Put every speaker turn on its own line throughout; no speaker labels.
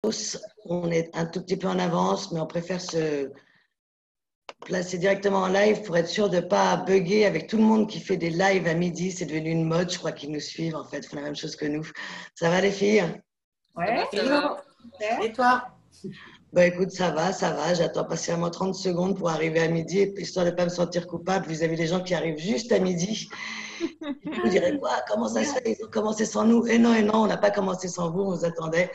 On est un tout petit peu en avance, mais on préfère se placer directement en live pour être sûr de ne pas bugger avec tout le monde qui fait des lives à midi. C'est devenu une mode, je crois qu'ils nous suivent en fait, ils font la même chose que nous. Ça va les filles?
Ouais,
ça va.
et toi?
Bah écoute, ça va. J'attends patiemment 30 secondes pour arriver à midi, histoire de ne pas me sentir coupable vis-à-vis des gens qui arrivent juste à midi. Ils vous diraient quoi? Comment ça se fait? Ils ont commencé sans nous. Et non, on n'a pas commencé sans vous, on vous attendait.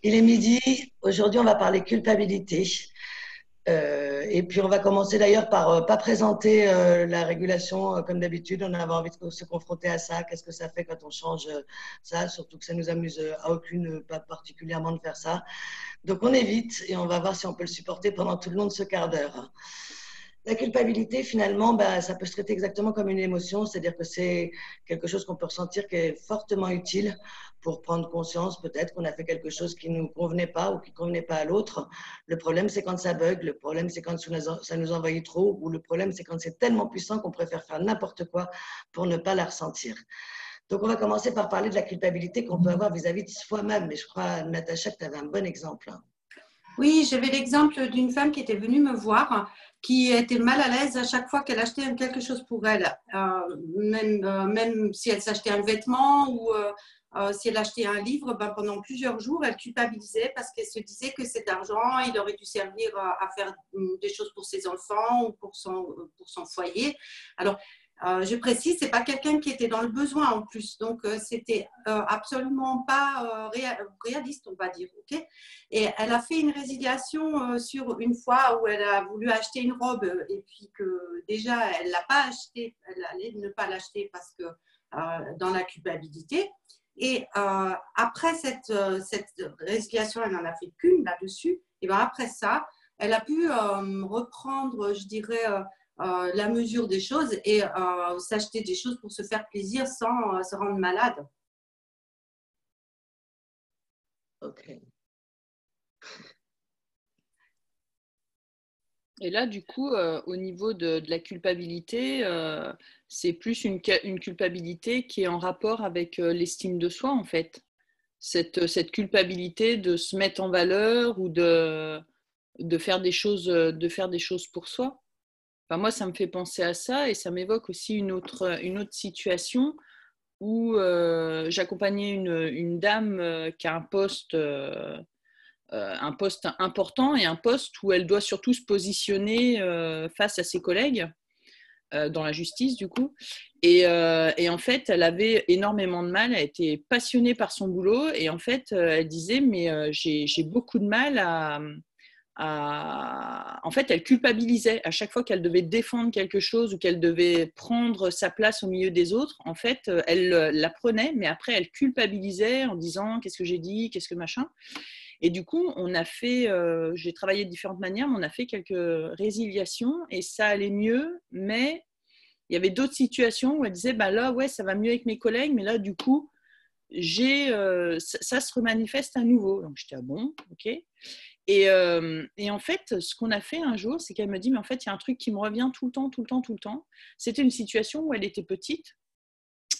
Il est midi. Aujourd'hui, on va parler culpabilité. Et puis, on va commencer d'ailleurs par pas présenter la régulation comme d'habitude. On avait envie de se confronter à ça. Qu'est-ce que ça fait quand on change ça? Surtout que ça nous amuse à aucune, pas particulièrement de faire ça. Donc, on évite et on va voir si on peut le supporter pendant tout le long de ce quart d'heure. La culpabilité, finalement, bah, ça peut se traiter exactement comme une émotion, c'est-à-dire que c'est quelque chose qu'on peut ressentir qui est fortement utile pour prendre conscience peut-être qu'on a fait quelque chose qui ne nous convenait pas ou qui ne convenait pas à l'autre. Le problème, c'est quand ça bug, le problème, c'est quand ça nous envahit trop, ou le problème, c'est quand c'est tellement puissant qu'on préfère faire n'importe quoi pour ne pas la ressentir. Donc, on va commencer par parler de la culpabilité qu'on peut avoir vis-à-vis de soi-même. Mais je crois, Natacha, que tu avais un bon exemple.
Oui, j'avais l'exemple d'une femme qui était venue me voir, qui était mal à l'aise à chaque fois qu'elle achetait quelque chose pour elle, même si elle s'achetait un vêtement ou si elle achetait un livre, ben, pendant plusieurs jours, elle culpabilisait parce qu'elle se disait que cet argent, il aurait dû servir à faire des choses pour ses enfants ou pour son foyer. Alors, je précise, c'est pas quelqu'un qui était dans le besoin en plus, donc c'était absolument pas réaliste, on va dire, ok. Et elle a fait une résiliation sur une fois où elle a voulu acheter une robe et puis que déjà elle l'a pas acheté, elle allait ne pas l'acheter parce que dans la culpabilité. Et après cette résiliation, elle n'en a fait qu'une là-dessus. Et ben après ça, elle a pu reprendre, je dirais, la mesure des choses et s'acheter des choses pour se faire plaisir sans se rendre malade.
Ok.
Et là, du coup, au niveau de la culpabilité, c'est plus une culpabilité qui est en rapport avec l'estime de soi, en fait. Cette culpabilité de se mettre en valeur ou de faire des choses pour soi. Enfin, moi, ça me fait penser à ça et ça m'évoque aussi une autre situation où j'accompagnais une dame qui a un poste important et un poste où elle doit surtout se positionner face à ses collègues dans la justice du coup. Et en fait, elle avait énormément de mal, elle était passionnée par son boulot et en fait, elle disait mais j'ai beaucoup de mal en fait, elle culpabilisait à chaque fois qu'elle devait défendre quelque chose ou qu'elle devait prendre sa place au milieu des autres. En fait, elle la prenait, mais après, elle culpabilisait en disant qu'est-ce que j'ai dit, qu'est-ce que machin. Et du coup, j'ai travaillé de différentes manières, mais on a fait quelques résiliations et ça allait mieux, mais il y avait d'autres situations où elle disait, bah là, ouais, ça va mieux avec mes collègues, mais là, du coup, ça se remanifeste à nouveau. Donc, j'étais, ah bon, ok. Et en fait, ce qu'on a fait un jour, c'est qu'elle me dit, mais en fait, il y a un truc qui me revient tout le temps, tout le temps, tout le temps. C'était une situation où elle était petite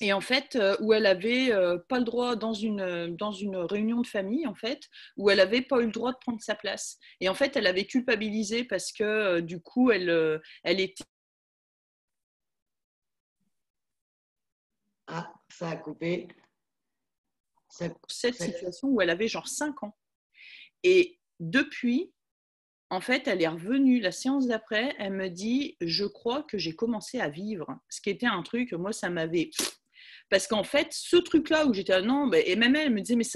et en fait, où elle avait pas le droit dans une réunion de famille, en fait, où elle avait pas eu le droit de prendre sa place. Et en fait, elle avait culpabilisé parce que du coup, elle était
Ah, ça a coupé.
cette situation où elle avait genre 5 ans. Et depuis, en fait, elle est revenue la séance d'après, elle me dit, je crois que j'ai commencé à vivre. Ce qui était un truc, moi, ça m'avait... Parce qu'en fait, ce truc-là où j'étais, non, et même elle me disait, mais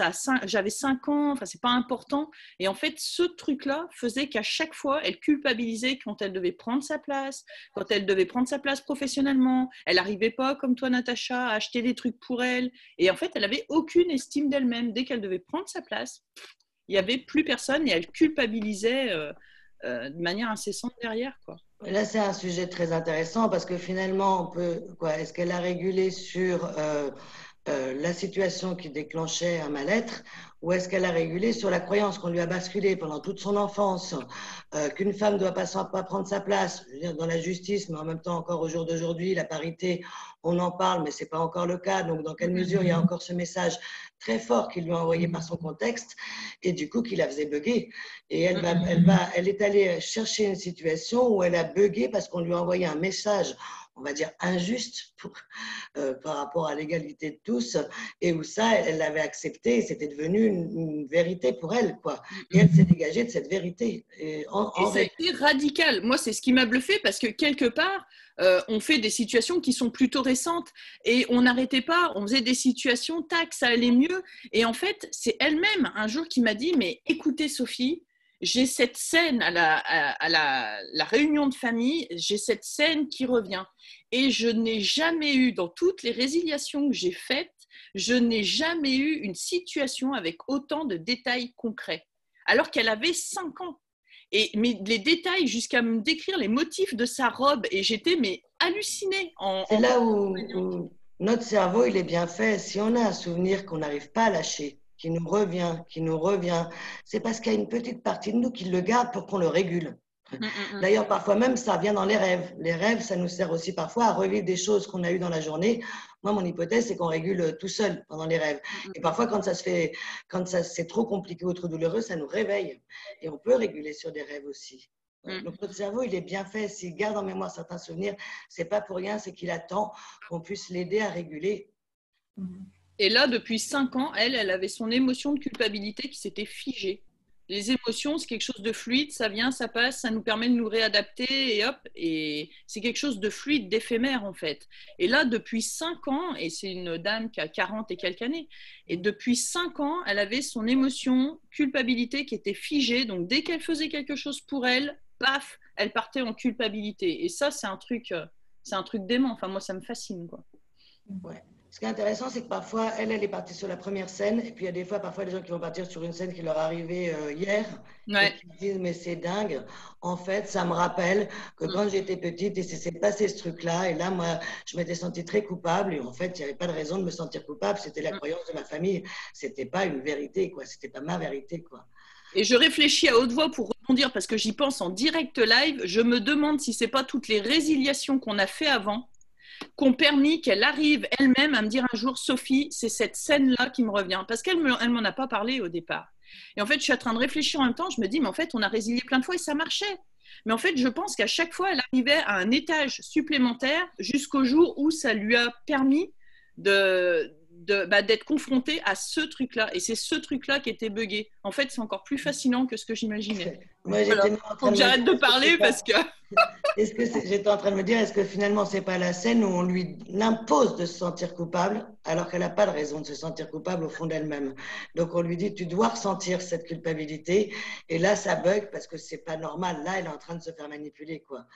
j'avais 5 ans, enfin, c'est pas important. Et en fait, ce truc-là faisait qu'à chaque fois, elle culpabilisait quand elle devait prendre sa place, quand elle devait prendre sa place professionnellement. Elle n'arrivait pas, comme toi, Natacha, à acheter des trucs pour elle. Et en fait, elle n'avait aucune estime d'elle-même. Dès qu'elle devait prendre sa place, il n'y avait plus personne et elle culpabilisait de manière incessante derrière, quoi.
Là, c'est un sujet très intéressant parce que finalement, on peut, quoi, est-ce qu'elle a régulé sur la situation qui déclenchait un mal-être, ou est-ce qu'elle a régulé sur la croyance qu'on lui a basculé pendant toute son enfance, qu'une femme ne doit pas prendre sa place, je veux dire, dans la justice, mais en même temps encore au jour d'aujourd'hui, la parité, on en parle, mais ce n'est pas encore le cas. Donc, dans quelle mesure il y a encore ce message très fort qu'il lui a envoyé par son contexte et du coup qui la faisait bugger. Et elle est allée chercher une situation où elle a bugué parce qu'on lui a envoyé un message, on va dire injuste par rapport à l'égalité de tous, et où ça, elle l'avait accepté, et c'était devenu une vérité pour elle, quoi. Et elle s'est dégagée de cette vérité.
Et ça a été radical. Moi, c'est ce qui m'a bluffé parce que quelque part, on fait des situations qui sont plutôt récentes et on n'arrêtait pas, on faisait des situations, tac, ça allait mieux. Et en fait, c'est elle-même un jour qui m'a dit, mais écoutez Sophie, j'ai cette scène à la réunion de famille, j'ai cette scène qui revient. Et je n'ai jamais eu, dans toutes les résiliations que j'ai faites, je n'ai jamais eu une situation avec autant de détails concrets. Alors qu'elle avait 5 ans. Mais les détails, jusqu'à me décrire les motifs de sa robe, et j'étais hallucinée.
C'est là où notre cerveau, il est bien fait. Si on a un souvenir qu'on n'arrive pas à lâcher, qui nous revient, c'est parce qu'il y a une petite partie de nous qui le garde pour qu'on le régule. D'ailleurs, parfois même, ça vient dans les rêves. Les rêves, ça nous sert aussi parfois à revivre des choses qu'on a eues dans la journée. Moi, mon hypothèse, c'est qu'on régule tout seul pendant les rêves. Et parfois, quand c'est trop compliqué ou trop douloureux, ça nous réveille. Et on peut réguler sur des rêves aussi. Donc, notre cerveau, il est bien fait. S'il garde en mémoire certains souvenirs, c'est pas pour rien, c'est qu'il attend qu'on puisse l'aider à réguler.
Et là, depuis 5 ans, elle avait son émotion de culpabilité qui s'était figée. Les émotions, c'est quelque chose de fluide, ça vient, ça passe, ça nous permet de nous réadapter et hop, et c'est quelque chose de fluide, d'éphémère en fait. Et là, depuis 5 ans, et c'est une dame qui a 40 et quelques années, et depuis 5 ans, elle avait son émotion, culpabilité qui était figée, donc dès qu'elle faisait quelque chose pour elle, paf, elle partait en culpabilité. Et ça, c'est un truc dément, enfin moi ça me fascine quoi.
Ouais. Ce qui est intéressant, c'est que parfois, elle est partie sur la première scène, et puis il y a des fois, parfois, des gens qui vont partir sur une scène qui leur est arrivée hier,
ouais.
et qui disent, mais c'est dingue. En fait, ça me rappelle que quand j'étais petite, et c'est passé ce truc-là, et là, moi, je m'étais sentie très coupable, et en fait, il n'y avait pas de raison de me sentir coupable, c'était la croyance de ma famille, c'était pas une vérité, quoi, c'était pas ma vérité, quoi.
Et je réfléchis à haute voix pour rebondir, parce que j'y pense en direct live, je me demande si c'est pas toutes les résiliations qu'on a fait avant qu'ont permis qu'elle arrive elle-même à me dire un jour, Sophie, c'est cette scène-là qui me revient. Parce qu'elle m'en a pas parlé au départ. Et en fait, je suis en train de réfléchir en même temps, je me dis, mais en fait, on a résilié plein de fois et ça marchait. Mais en fait, je pense qu'à chaque fois, elle arrivait à un étage supplémentaire jusqu'au jour où ça lui a permis d'être confrontée à ce truc-là. Et c'est ce truc-là qui était buggé. En fait, c'est encore plus fascinant que ce que j'imaginais.
Moi, j'étais en train
de j'arrête de parler parce que...
J'étais en train de me dire, est-ce que finalement, c'est pas la scène où on lui impose de se sentir coupable, alors qu'elle n'a pas de raison de se sentir coupable au fond d'elle-même. Donc, on lui dit, tu dois ressentir cette culpabilité. Et là, ça bug parce que c'est pas normal. Là, elle est en train de se faire manipuler, quoi.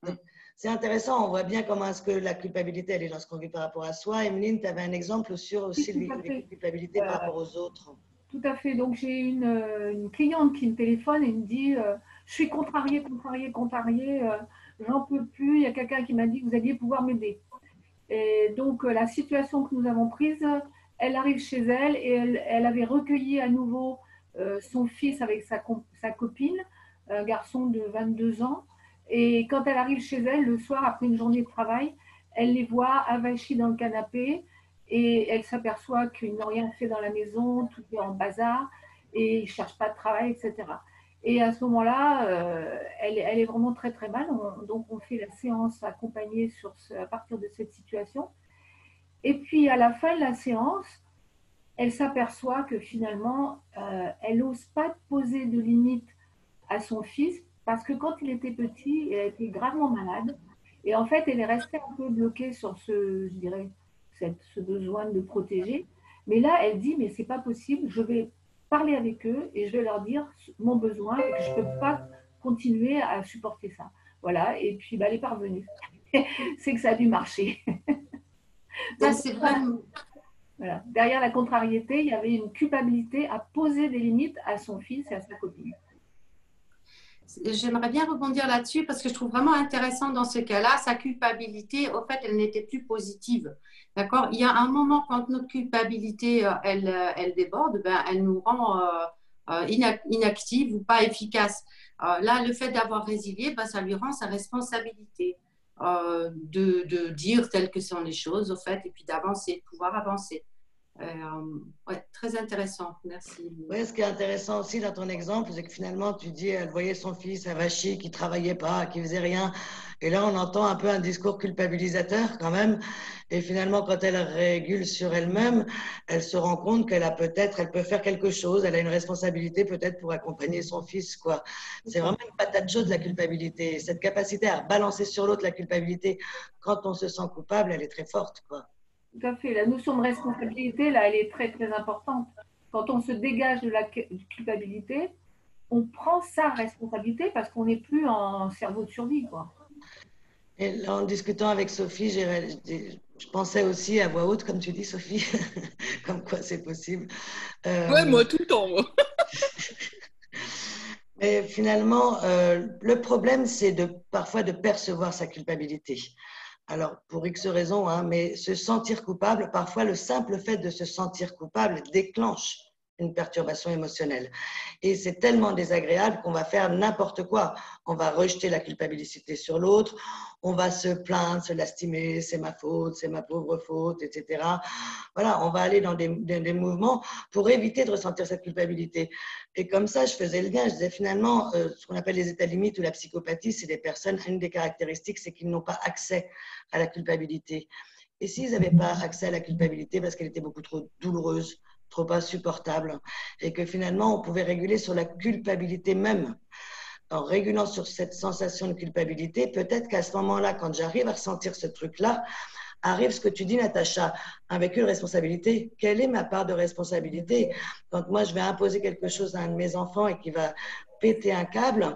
Donc, c'est intéressant. On voit bien comment est-ce que la culpabilité, elle est dans ce qu'on vit par rapport à soi. Emeline, tu avais un exemple sur aussi la culpabilité par rapport aux autres.
Tout à fait. Donc, j'ai une cliente qui me téléphone et me dit je suis contrariée, j'en peux plus. Il y a quelqu'un qui m'a dit que vous alliez pouvoir m'aider. Et donc, la situation que nous avons prise, elle arrive chez elle et elle avait recueilli à nouveau son fils avec sa copine, un garçon de 22 ans. Et quand elle arrive chez elle, le soir, après une journée de travail, elle les voit avachis dans le canapé. Et elle s'aperçoit qu'ils n'ont rien fait dans la maison, tout est en bazar, et ils ne cherchent pas de travail, etc. Et à ce moment-là, elle est vraiment très très mal. Donc on fait la séance accompagnée à partir de cette situation. Et puis à la fin de la séance, elle s'aperçoit que finalement, elle n'ose pas poser de limites à son fils, parce que quand il était petit, elle était gravement malade. Et en fait, elle est restée un peu bloquée sur ce besoin de protéger. Mais là, elle dit, mais c'est pas possible, je vais parler avec eux et je vais leur dire mon besoin et que je peux pas continuer à supporter ça. Voilà, et puis elle est parvenue. C'est que ça a dû marcher.
Donc, c'est vraiment...
Voilà. Derrière la contrariété, il y avait une culpabilité à poser des limites à son fils et à sa copine.
j'aimerais bien rebondir là-dessus parce que je trouve vraiment intéressant dans ce cas-là, sa culpabilité, au fait, elle n'était plus positive. D'accord? Il y a un moment quand notre culpabilité, elle déborde, ben, elle nous rend inactive ou pas efficace. Là, le fait d'avoir résilié, ben, ça lui rend sa responsabilité de dire telles que sont les choses, au fait, et puis d'avancer, de pouvoir avancer. Ouais, très intéressant, merci.
Oui, ce qui est intéressant aussi dans ton exemple, c'est que finalement, tu dis, elle voyait son fils avachi, qui travaillait pas, qui faisait rien. Et là, on entend un peu un discours culpabilisateur quand même. Et finalement, quand elle régule sur elle-même, elle se rend compte qu'elle a peut-être, elle peut faire quelque chose. Elle a une responsabilité peut-être pour accompagner son fils, quoi. C'est vraiment une patate chaude, la culpabilité. Cette capacité à balancer sur l'autre la culpabilité quand on se sent coupable, elle est très forte, quoi.
Tout à fait. La notion de responsabilité, là, elle est très, très importante. Quand on se dégage de la culpabilité, on prend sa responsabilité parce qu'on n'est plus en cerveau de survie, quoi.
Et là, en discutant avec Sophie, je pensais aussi à voix haute, comme tu dis, Sophie, comme quoi c'est possible.
Ouais,
Euh,
moi, tout le temps, moi.
mais finalement, le problème, c'est parfois de percevoir sa culpabilité. Alors, pour X raisons, hein, mais se sentir coupable, parfois le simple fait de se sentir coupable déclenche une perturbation émotionnelle. Et c'est tellement désagréable qu'on va faire n'importe quoi. On va rejeter la culpabilité sur l'autre, on va se plaindre, se lastimer, c'est ma faute, c'est ma pauvre faute, etc. Voilà, on va aller dans des mouvements pour éviter de ressentir cette culpabilité. Et comme ça, je faisais le lien, je disais finalement, ce qu'on appelle les états limites ou la psychopathie, c'est des personnes, une des caractéristiques, c'est qu'ils n'ont pas accès à la culpabilité. Et s'ils n'avaient pas accès à la culpabilité parce qu'elle était beaucoup trop douloureuse, trop insupportable, et que finalement on pouvait réguler sur la culpabilité même, en régulant sur cette sensation de culpabilité, peut-être qu'à ce moment-là, quand j'arrive à ressentir ce truc-là, arrive ce que tu dis, Natacha, avec une responsabilité. Quelle est ma part de responsabilité? Quand moi, je vais imposer quelque chose à un de mes enfants et qui va péter un câble,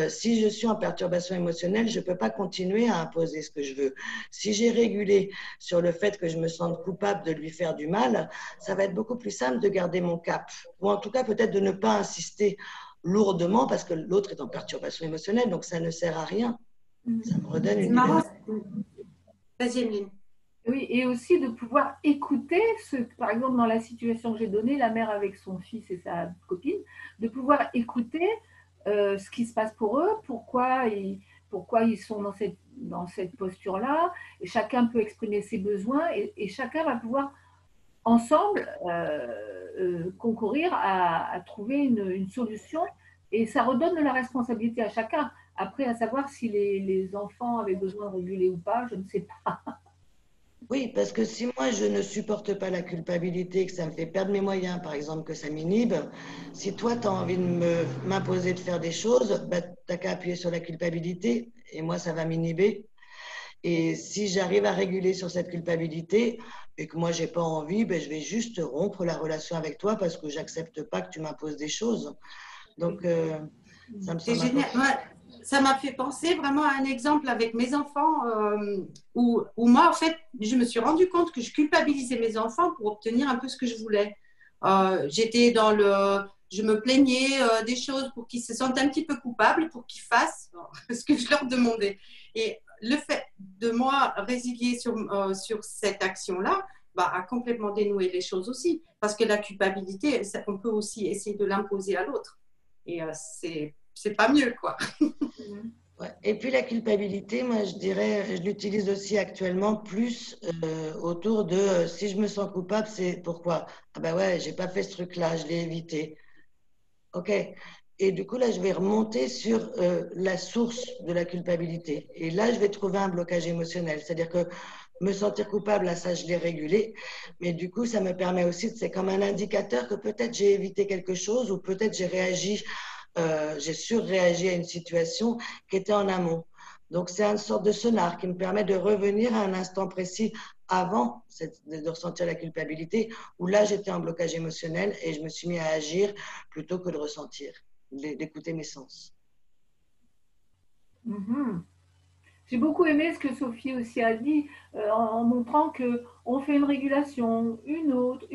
si je suis en perturbation émotionnelle, je ne peux pas continuer à imposer ce que je veux. Si j'ai régulé sur le fait que je me sente coupable de lui faire du mal, ça va être beaucoup plus simple de garder mon cap. Ou en tout cas, peut-être de ne pas insister lourdement parce que l'autre est en perturbation émotionnelle, donc ça ne sert à rien. Ça me redonne
C'est
une
marrant.
liberté.
Vas-y, Emeline.
Oui, et aussi de pouvoir écouter, par exemple dans la situation que j'ai donnée, la mère avec son fils et sa copine, de pouvoir écouter ce qui se passe pour eux, pourquoi ils sont dans cette posture-là, et chacun peut exprimer ses besoins, et chacun va pouvoir ensemble concourir à trouver une solution, et ça redonne de la responsabilité à chacun. Après, à savoir si les enfants avaient besoin de réguler ou pas, je ne sais pas.
Oui, parce que si moi je ne supporte pas la culpabilité, que ça me fait perdre mes moyens, par exemple, que ça m'inhibe, si toi tu as envie de m'imposer de faire des choses, bah, tu n'as qu'à appuyer sur la culpabilité et moi ça va m'inhiber. Et si j'arrive à réguler sur cette culpabilité et que moi j'ai pas envie, ben, je vais juste rompre la relation avec toi parce que j'accepte pas que tu m'imposes des choses. Donc ça me
C'est
semble
génial.
important.
Ouais, ça m'a fait penser vraiment à un exemple avec mes enfants où moi, en fait, je me suis rendu compte que je culpabilisais mes enfants pour obtenir un peu ce que je voulais. J'étais dans je me plaignais des choses pour qu'ils se sentent un petit peu coupables, pour qu'ils fassent ce que je leur demandais. Et le fait de moi résilier sur cette action-là, bah, a complètement dénoué les choses aussi. Parce que la culpabilité, on peut aussi essayer de l'imposer à l'autre. Et c'est pas mieux, quoi.
Ouais. Et puis la culpabilité, moi je dirais, je l'utilise aussi actuellement plus autour de si je me sens coupable, c'est pourquoi? Ah ben ouais, j'ai pas fait ce truc-là, je l'ai évité. Ok. Et du coup, là, je vais remonter sur la source de la culpabilité. Et là, je vais trouver un blocage émotionnel. C'est-à-dire que me sentir coupable, là, ça, je l'ai régulé. Mais du coup, ça me permet aussi, c'est comme un indicateur que peut-être j'ai évité quelque chose ou peut-être j'ai surréagi à une situation qui était en amont. Donc, c'est une sorte de sonar qui me permet de revenir à un instant précis avant de ressentir la culpabilité, où là, j'étais en blocage émotionnel et je me suis mis à agir plutôt que de ressentir, d'écouter mes sens.
Mhm. J'ai beaucoup aimé ce que Sophie aussi a dit en montrant que on fait une régulation, une autre,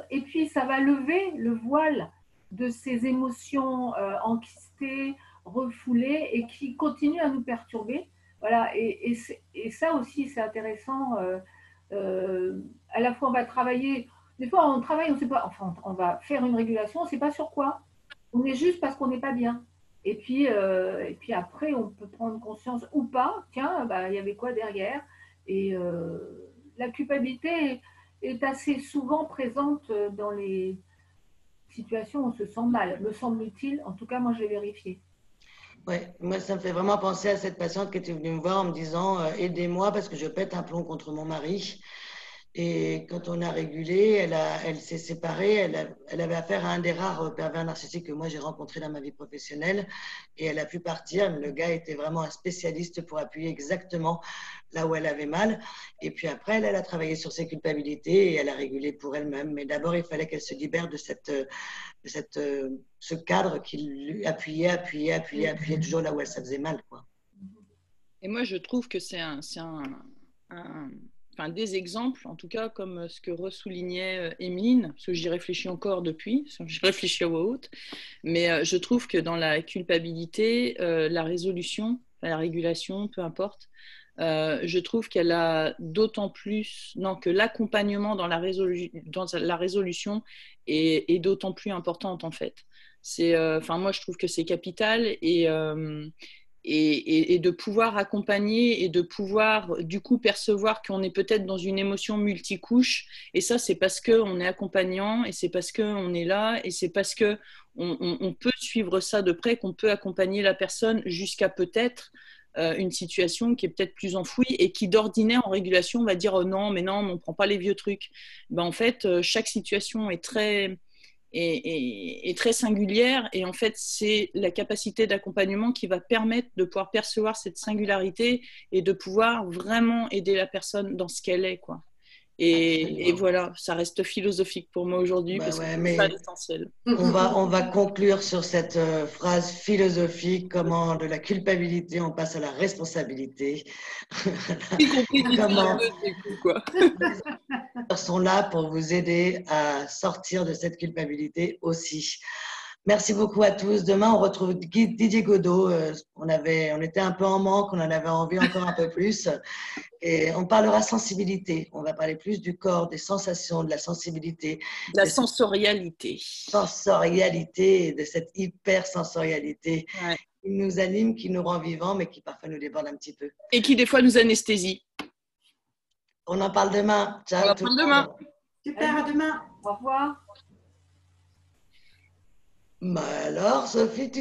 et puis ça va lever le voile de ces émotions enquistées refoulés et qui continuent à nous perturber. Voilà, et ça aussi, c'est intéressant. À la fois, on va travailler, des fois, on travaille, on sait pas, enfin, on va faire une régulation, on ne sait pas sur quoi. On est juste parce qu'on n'est pas bien. Et puis après, on peut prendre conscience ou pas, tiens, bah, il y avait quoi derrière. Et la culpabilité est assez souvent présente dans les situations où on se sent mal, me semble-t-il. En tout cas, moi, je l'ai vérifié.
Ouais, moi, ça me fait vraiment penser à cette patiente qui était venue me voir en me disant aidez-moi parce que je pète un plomb contre mon mari. Et quand on a régulé, elle s'est séparée. Elle avait affaire à un des rares pervers narcissiques que moi j'ai rencontré dans ma vie professionnelle. Et elle a pu partir. Le gars était vraiment un spécialiste pour appuyer exactement là où elle avait mal. Et puis après, elle a travaillé sur ses culpabilités et elle a régulé pour elle-même. Mais d'abord, il fallait qu'elle se libère de ce cadre qui lui appuyait toujours là où elle, ça faisait mal, quoi.
Et moi, je trouve que c'est enfin, des exemples, en tout cas, comme ce que ressoulignait Emeline, parce que j'y réfléchis encore depuis, j'y réfléchis à voix haute, mais je trouve que dans la culpabilité, la résolution, la régulation, peu importe, je trouve qu'elle a d'autant plus, non, que l'accompagnement dans la résolution est d'autant plus importante, en fait. Enfin, moi, je trouve que c'est capital et de pouvoir accompagner et de pouvoir du coup percevoir qu'on est peut-être dans une émotion multicouche, et ça c'est parce qu'on est accompagnant et c'est parce qu'on est là et c'est parce qu'on peut suivre ça de près, qu'on peut accompagner la personne jusqu'à peut-être une situation qui est peut-être plus enfouie et qui d'ordinaire en régulation va dire oh non mais non, on ne prend pas les vieux trucs. Ben, en fait chaque situation est très singulière, et en fait c'est la capacité d'accompagnement qui va permettre de pouvoir percevoir cette singularité et de pouvoir vraiment aider la personne dans ce qu'elle est, quoi. Et voilà, ça reste philosophique pour moi aujourd'hui parce que c'est ça l'essentiel.
On va conclure sur cette phrase philosophique, comment de la culpabilité on passe à la responsabilité.
Y compris
comment
quoi.
Les sont là pour vous aider à sortir de cette culpabilité aussi. Merci beaucoup à tous. Demain, on retrouve Didier Godot. On était un peu en manque, on en avait envie encore un peu plus. Et on parlera sensibilité. On va parler plus du corps, des sensations, de la sensibilité.
De la sensorialité.
Sensorialité, de cette hypersensorialité qui nous anime, qui nous rend vivants, mais qui parfois nous déborde un petit peu.
Et qui des fois nous anesthésie.
On en parle demain. Ciao.
On en parle demain.
Super, à demain.
Au revoir.
Alors, Sophie, tu